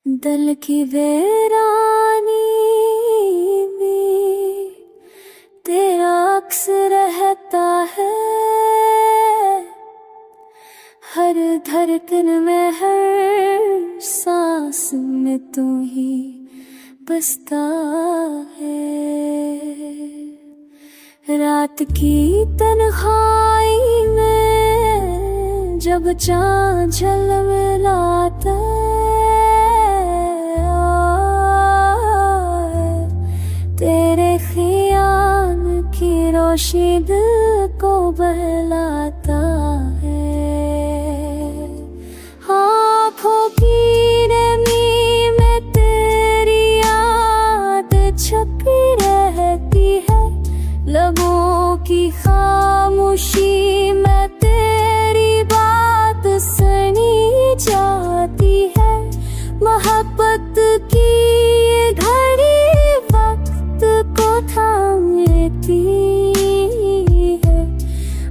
दिल की वीरानी में तेरा अक्स रहता है, हर धड़कन में हर सांस में तू ही बसता है। रात की तन्हाई में जब चाँद झलमलाता तेरे ख़याल की रोशनी दिल को बहलाता है। आँखों की नमी में तेरी याद छुपी रहती है, लबों की खामोशी में तेरी बात सुनी जाती है। मोहब्बत की घड़ी वक्त को थाम लेती है,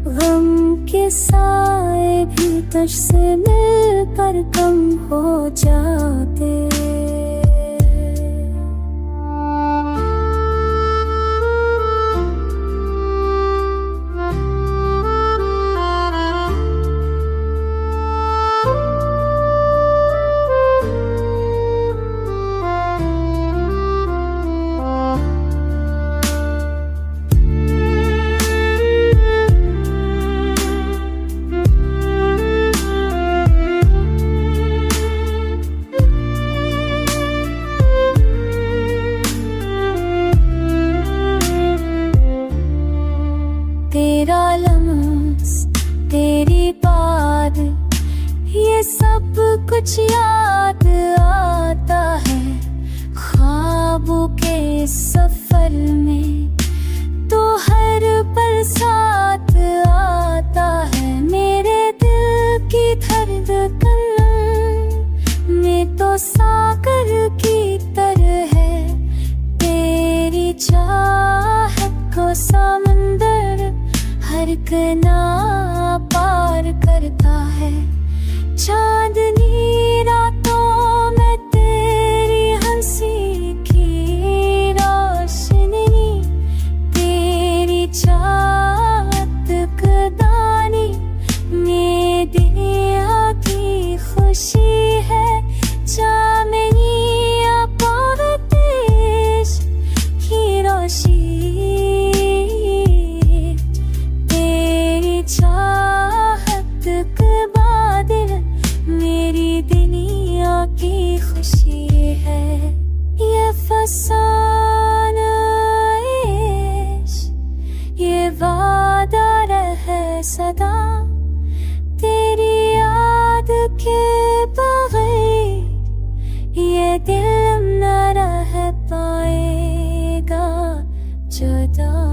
गम के साए भी तुझसे मिलकर कम हो जाते। तेरा लम्स, तेरी बात, ये सब कुछ याद आता है। ख्वाबों के सफर में तो हर पल साथ आता है। मेरे दिल की धड़कन में तो सागर की तरह है, तेरी चाहत को समंदर हर कना पार करता है। चांदनी रातों में तेरी हंसी की रोशनी, तेरी चाहत कदानी में दुनिया की खुशी है। चांदनी पावतेश की रोशनी, चाहत के बादल मेरी दुनिया की खुशी है। ये फसाना इश्क, ये वादा रहे सदा, तेरी याद के बगैर ये दिल न रह पाएगा जुदा।